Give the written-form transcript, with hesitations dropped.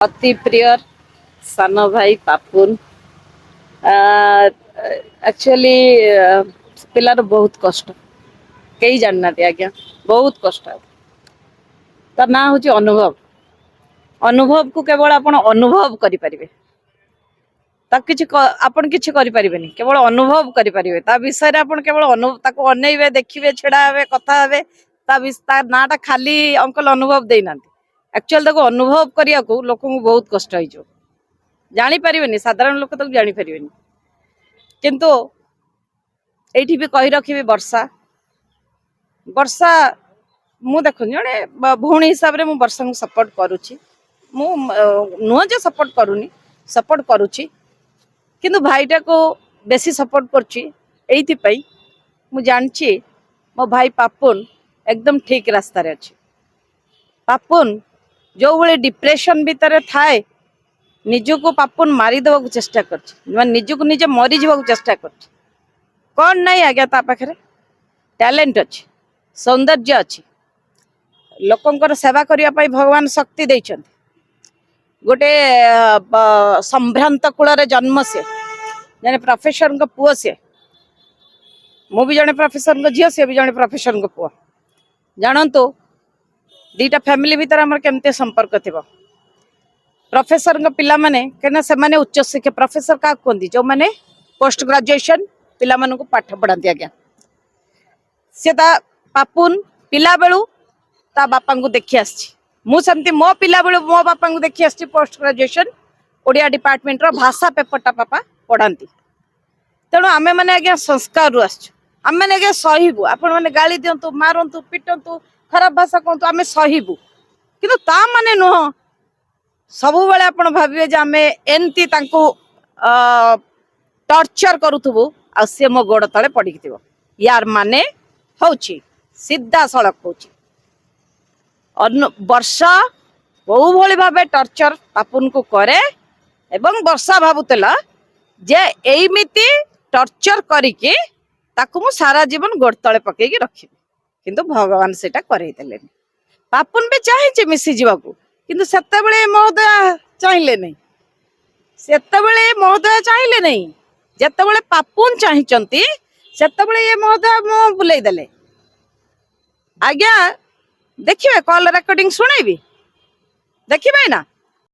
अति प्रिय सान भाई पापुन एक्चुअली पिलार बहुत कष्ट कई जानना आज्ञा बहुत कष्ट तार ना हूँ अनुभव अनुभव को केवल आप अनुभव करें आपन किसी करें केवल अनुभव करें ता विषय आपन केवल अनेबे देखिए छेड़ा हे कथा हे नाटा खाली अंकल अनुभव देना एक्चुअल ताको अनुभव करिया को लोक को बहुत कष्ट हो जानी पारिबेनी साधारण लोक तक जानी पारिबेनी किंतु एठी भी कही रखी वर्षा वर्षा मु देखो जड़े भौणी हिसाब रे मु वर्षा को सपोर्ट करुची मु नुह जे सपोर्ट करूनी सपोर्ट करुची किंतु भाईटा को बेसी सपोर्ट करची एथि पई मु जानची मो भाई पापुन एकदम ठीक रास्ता रे अछि पापुन जो भले डिप्रेशन भीतर थाए निजको पापुन मारी देवा चेष्टा कर निजको निजे मरी जावा चेष्टा कर कौन नहीं आज्ञा ता पाखरे टैलेंट अच्छी सौंदर्य अच्छी लोकंकर सेवा करने भगवान शक्ति देइछन गोटे संभ्रांत कूल जन्म से जने प्रोफेसर को पुओ से मु भी जने प्रोफेसर को झील सी भी जने प्रोफेसर को पुओ जानतु दीटा फैमिली भीतर आमर केमते संपर्क थिबो प्रोफेसर पिला माने केना से माने उच्च शिक्षा प्रोफेसर का कोंदी जो माने पोस्ट ग्रेजुएशन पिला माने को पाठ पढ़ाती आज्ञा से ता पापुन पिला बेलू ता बापा को देखि आछि मु सेमती मो पिला बेलू मो बापा को देखि आछि पोस्ट ग्रेजुएशन ओडिया डिपार्टमेंट रो भाषा पेपरटा पापा पढ़ाती तेणु आमे माने आज्ञा संस्कार रु आछि आमे माने आज्ञा सहीबु आपण माने गाली दियंतु मारंतु पिटंतु खराब भाषा कहतु आमे सहीबु किंतु ता माने नुह सबु बेले आपण भाबिबे जे आमे एंती तांको टॉर्चर करूथबु आ से मो गोड़ तळे पड़ी थिबो यार माने होउची सीधा सड़क होउची वर्षा बहु भली भाबे टॉर्चर पापुन को करे एवं वर्षा भाबुतला जे एमिति टॉर्चर करिके ताकू मु सारा जीवन गोड़ तळे पकेकी रखिबे किंतु भगवान सेटा करई देलेनी पापुन भी चाहे मिसी जीवाकू किंतु सेते बेले महोदय चाहिले नहीं सेते बेले महोदय चाहिले नहीं जेते बेले पापुन चाहिचंती सेते बेले ये महोदय मो बुलाई देले आज्ञा देखिए कॉल रिकॉर्डिंग सुनाइबी देखिबे ना